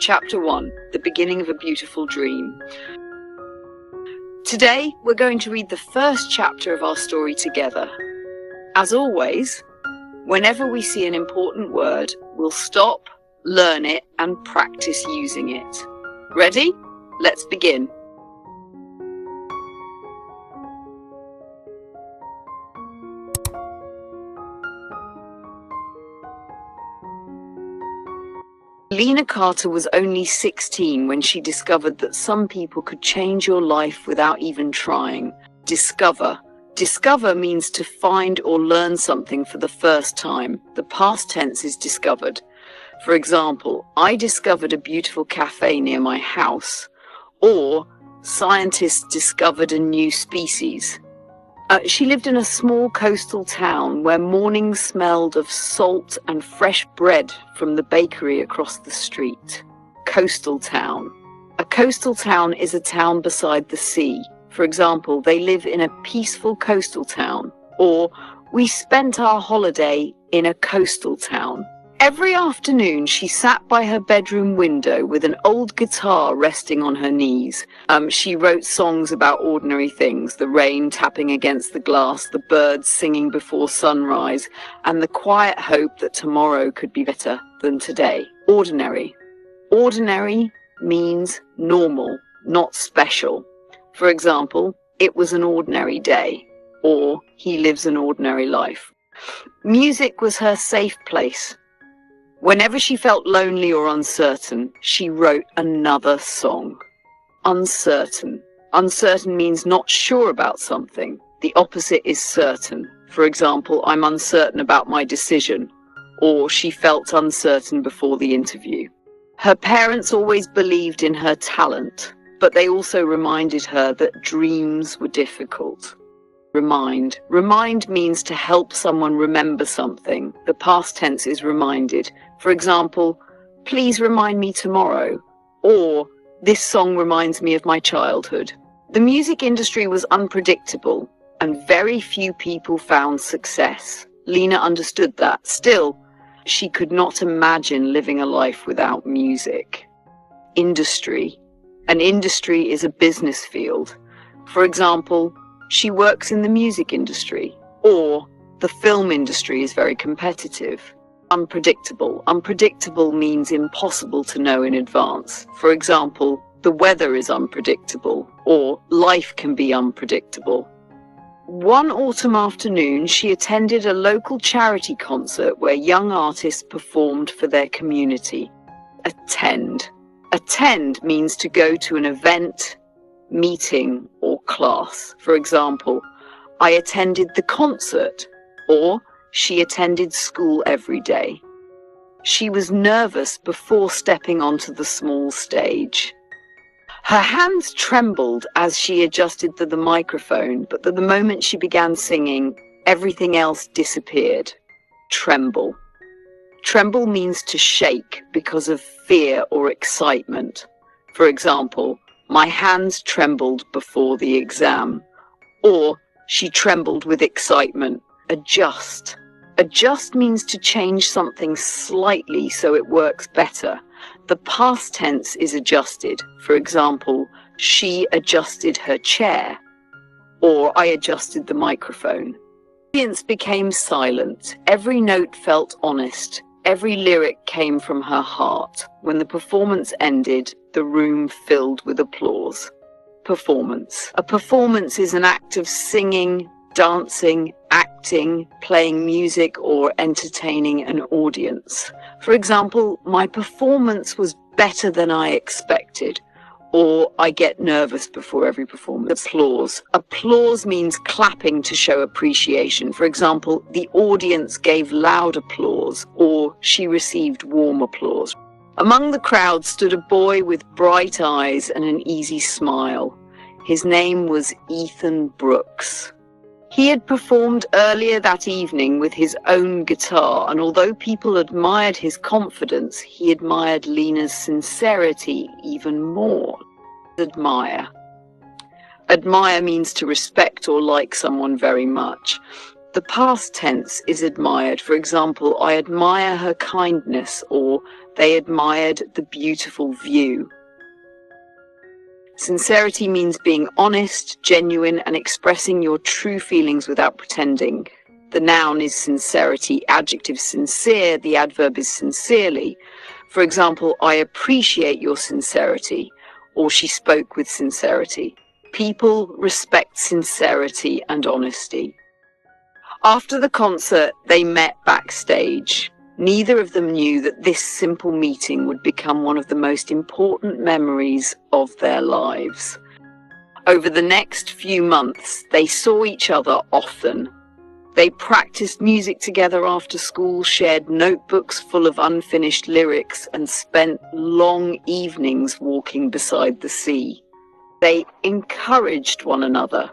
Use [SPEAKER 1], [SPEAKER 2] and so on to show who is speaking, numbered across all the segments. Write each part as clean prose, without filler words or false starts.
[SPEAKER 1] Chapter 1, The Beginning of a Beautiful Dream. Today, we're going to read the first chapter of our story together. As always, whenever we see an important word, we'll stop, learn it, and practice using it. Ready? Let's begin. Lena Carter was only 16 when she discovered that some people could change your life without even trying. Discover. Discover means to find or learn something for the first time. The past tense is discovered. For example, I discovered a beautiful cafe near my house. Or, scientists discovered a new species. She lived in a small coastal town where mornings smelled of salt and fresh bread from the bakery across the street. Coastal town. A coastal town is a town beside the sea. For example, they live in a peaceful coastal town. Or, we spent our holiday in a coastal town. Every afternoon, she sat by her bedroom window with an old guitar resting on her knees. She wrote songs about ordinary things, the rain tapping against the glass, the birds singing before sunrise, and the quiet hope that tomorrow could be better than today. Ordinary. Ordinary means normal, not special. For example, it was an ordinary day, or he lives an ordinary life. Music was her safe place. Whenever she felt lonely or uncertain, she wrote another song. Uncertain. Uncertain means not sure about something. The opposite is certain. For example, I'm uncertain about my decision, or she felt uncertain before the interview. Her parents always believed in her talent, but they also reminded her that dreams were difficult. Remind. Remind means to help someone remember something. The past tense is reminded. For example, please remind me tomorrow. Or, this song reminds me of my childhood. The music industry was unpredictable, and very few people found success. Lena understood that. Still, she could not imagine living a life without music. Industry. An industry is a business field. For example, she works in the music industry, or the film industry is very competitive. Unpredictable. Unpredictable means impossible to know in advance. For example, the weather is unpredictable, or life can be unpredictable. One autumn afternoon, she attended a local charity concert where young artists performed for their community. Attend. Attend means to go to an event, meeting, or class. For example, I attended the concert, or she attended school every day. She was nervous before stepping onto the small stage. Her hands trembled as she adjusted to the microphone, but the moment she began singing, everything else disappeared. Tremble. Tremble means to shake because of fear or excitement. For example, my hands trembled before the exam. Or, she trembled with excitement. Adjust. Adjust means to change something slightly so it works better. The past tense is adjusted. For example, she adjusted her chair. Or, I adjusted the microphone. The audience became silent. Every note felt honest. Every lyric came from her heart. When the performance ended, the room filled with applause. Performance. A performance is an act of singing, dancing, acting, playing music, or entertaining an audience. For example, my performance was better than I expected. Or, I get nervous before every performance. Applause. Applause means clapping to show appreciation. For example, the audience gave loud applause, or she received warm applause. Among the crowd stood a boy with bright eyes and an easy smile. His name was Ethan Brooks. He had performed earlier that evening with his own guitar, and although people admired his confidence, he admired Lena's sincerity even more. Admire. Admire means to respect or like someone very much. The past tense is admired. For example, I admire her kindness, or They admired the beautiful view. Sincerity means being honest, genuine, and expressing your true feelings without pretending. The noun is sincerity, adjective sincere, the adverb is sincerely. For example, I appreciate your sincerity, or she spoke with sincerity. People respect sincerity and honesty. After the concert, they met backstage. Neither of them knew that this simple meeting would become one of the most important memories of their lives. Over the next few months, they saw each other often. They practiced music together after school, shared notebooks full of unfinished lyrics, and spent long evenings walking beside the sea. They encouraged one another.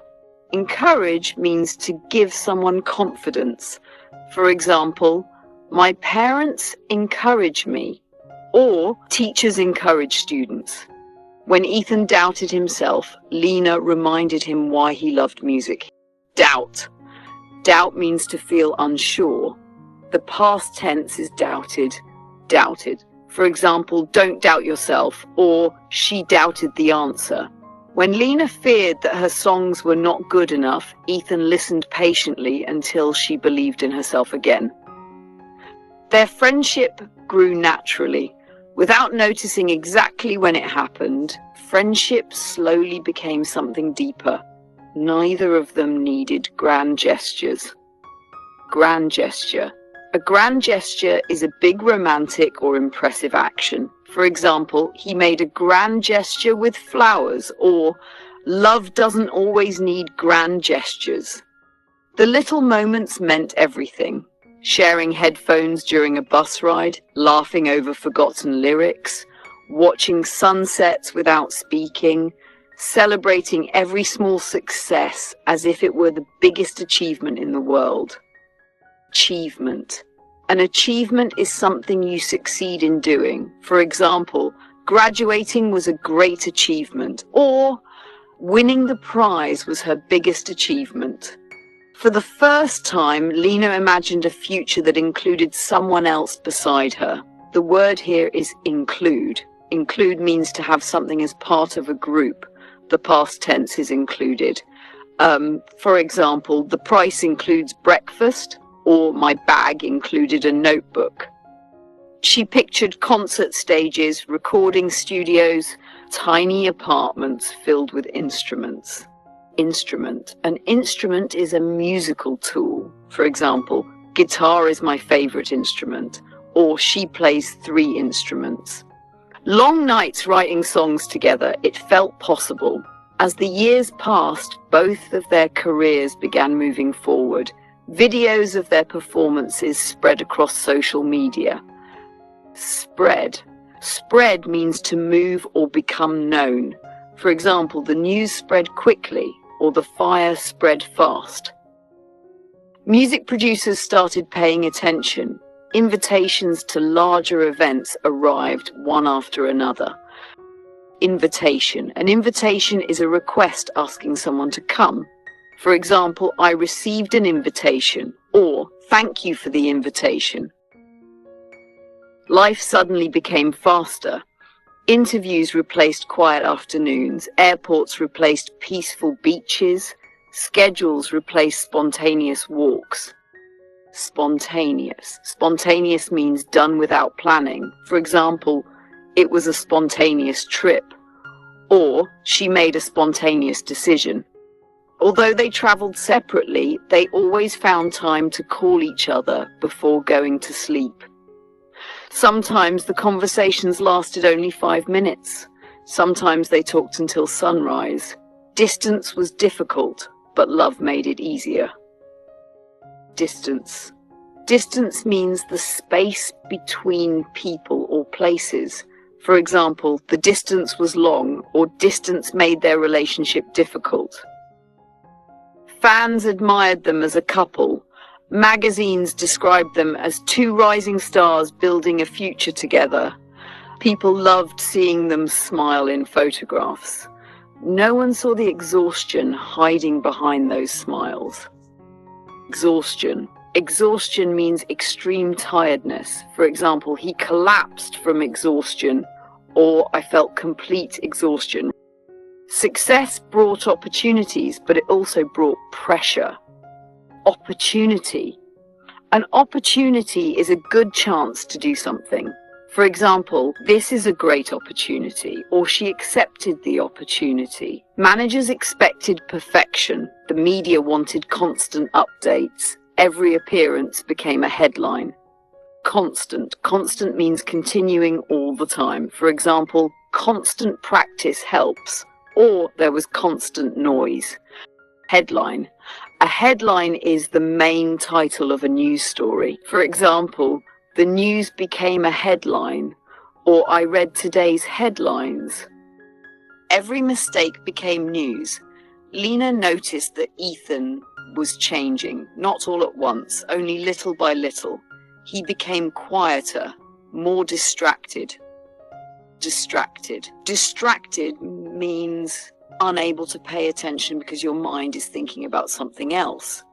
[SPEAKER 1] Encourage means to give someone confidence. For example, my parents encourage me, or teachers encourage students. When Ethan doubted himself, Lena reminded him why he loved music. Doubt. Doubt means to feel unsure. The past tense is doubted, doubted. For example, don't doubt yourself, or she doubted the answer. When Lena feared that her songs were not good enough, Ethan listened patiently until she believed in herself again. Their friendship grew naturally. Without noticing exactly when it happened, friendship slowly became something deeper. Neither of them needed grand gestures. Grand gesture. A grand gesture is a big romantic or impressive action. For example, he made a grand gesture with flowers, or love doesn't always need grand gestures. The little moments meant everything. Sharing headphones during a bus ride, laughing over forgotten lyrics, watching sunsets without speaking, celebrating every small success as if it were the biggest achievement in the world. Achievement. An achievement is something you succeed in doing. For example, graduating was a great achievement, or winning the prize was her biggest achievement. For the first time, Lena imagined a future that included someone else beside her. The word here is include. Include means to have something as part of a group. The past tense is included. For example, the price includes breakfast, or my bag included a notebook. She pictured concert stages, recording studios, tiny apartments filled with instruments. Instrument. An instrument is a musical tool. For example, guitar is my favorite instrument, or she plays 3 instruments. Long nights writing songs together, it felt possible. As the years passed, both of their careers began moving forward. Videos of their performances spread across social media. Spread. Spread means to move or become known. For example, the news spread quickly, or the fire spread fast. Music producers started paying attention. Invitations to larger events arrived one after another. Invitation. An invitation is a request asking someone to come. For example, I received an invitation, or thank you for the invitation. Life suddenly became faster. Interviews replaced quiet afternoons, airports replaced peaceful beaches, schedules replaced spontaneous walks. Spontaneous. Spontaneous means done without planning. For example, it was a spontaneous trip, or she made a spontaneous decision. Although they traveled separately, they always found time to call each other before going to sleep. Sometimes the conversations lasted only 5 minutes. Sometimes they talked until sunrise. Distance was difficult, but love made it easier. Distance. Distance means the space between people or places. For example, the distance was long, or distance made their relationship difficult. Fans admired them as a couple. Magazines described them as 2 rising stars building a future together. People loved seeing them smile in photographs. No one saw the exhaustion hiding behind those smiles. Exhaustion. Exhaustion means extreme tiredness. For example, he collapsed from exhaustion, or I felt complete exhaustion. Success brought opportunities, but it also brought pressure. Opportunity. An opportunity is a good chance to do something. For example, this is a great opportunity, or she accepted the opportunity. Managers expected perfection. The media wanted constant updates. Every appearance became a headline. Constant. Constant means continuing all the time. For example, constant practice helps, or there was constant noise. Headline. A headline is the main title of a news story. For example, the news became a headline, or I read today's headlines. Every mistake became news. Lena noticed that Ethan was changing, not all at once, only little by little. He became quieter, more distracted. Distracted. Distracted means unable to pay attention because your mind is thinking about something else.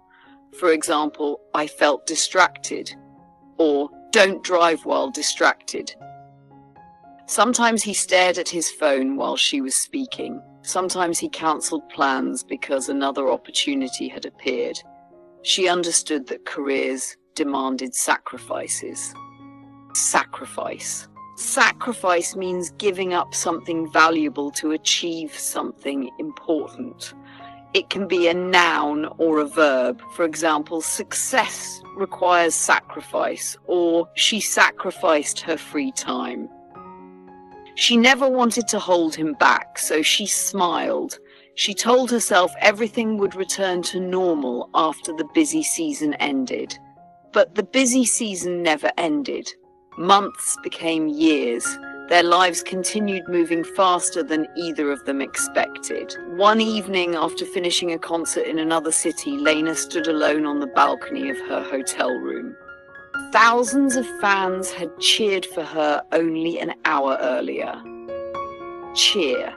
[SPEAKER 1] For example, I felt distracted, or don't drive while distracted. Sometimes he stared at his phone while she was speaking. Sometimes he cancelled plans because another opportunity had appeared. She understood that careers demanded sacrifices. Sacrifice. Sacrifice means giving up something valuable to achieve something important. It can be a noun or a verb. For example, success requires sacrifice, or she sacrificed her free time. She never wanted to hold him back, so she smiled. She told herself everything would return to normal after the busy season ended. But the busy season never ended. Months became years. Their lives continued moving faster than either of them expected. One evening, after finishing a concert in another city, Lena stood alone on the balcony of her hotel room. Thousands of fans had cheered for her only an hour earlier. Cheer.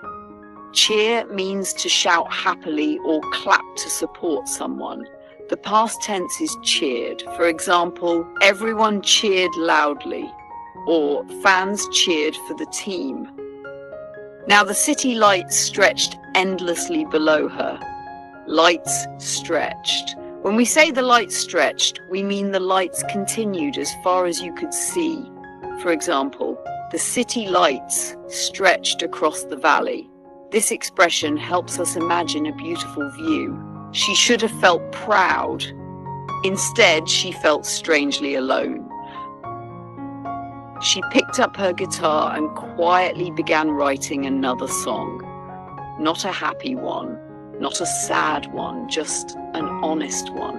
[SPEAKER 1] Cheer means to shout happily or clap to support someone. The past tense is cheered. For example, everyone cheered loudly, or fans cheered for the team. Now the city lights stretched endlessly below her. Lights stretched. When we say the lights stretched, we mean the lights continued as far as you could see. For example, the city lights stretched across the valley. This expression helps us imagine a beautiful view. She should have felt proud. Instead, she felt strangely alone. She picked up her guitar and quietly began writing another song. Not a happy one, not a sad one, just an honest one.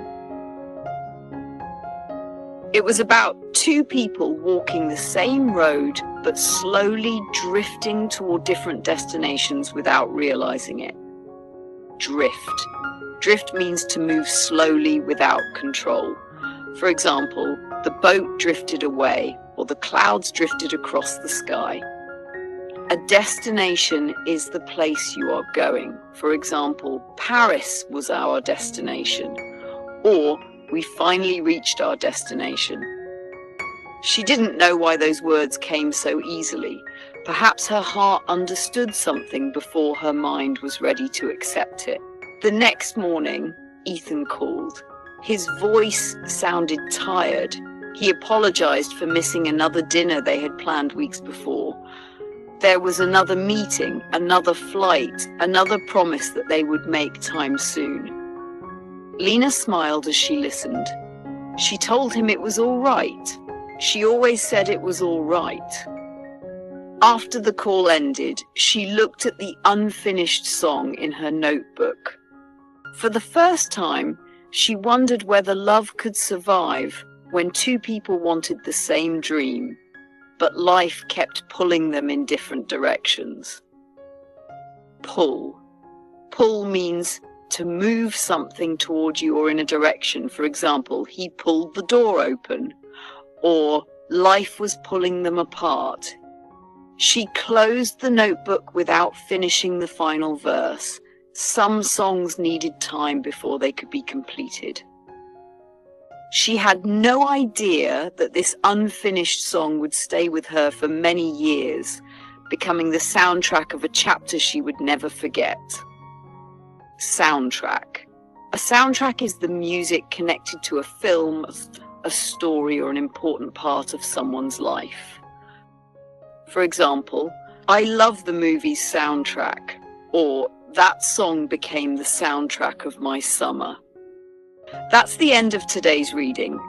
[SPEAKER 1] It was about two people walking the same road, but slowly drifting toward different destinations without realizing it. Drift. Drift means to move slowly without control. For example, the boat drifted away, or the clouds drifted across the sky. A destination is the place you are going. For example, Paris was our destination, or we finally reached our destination. She didn't know why those words came so easily. Perhaps her heart understood something before her mind was ready to accept it. The next morning, Ethan called. His voice sounded tired. He apologized for missing another dinner they had planned weeks before. There was another meeting, another flight, another promise that they would make time soon. Lena smiled as she listened. She told him it was all right. She always said it was all right. After the call ended, she looked at the unfinished song in her notebook. For the first time, she wondered whether love could survive when two people wanted the same dream, but life kept pulling them in different directions. Pull. Pull means to move something toward you or in a direction. For example, he pulled the door open, or life was pulling them apart. She closed the notebook without finishing the final verse. Some songs needed time before they could be completed. She had no idea that this unfinished song would stay with her for many years, becoming the soundtrack of a chapter she would never forget. Soundtrack. A soundtrack is the music connected to a film, a story, or an important part of someone's life. For example, I love the movie's soundtrack, or that song became the soundtrack of my summer. That's the end of today's reading.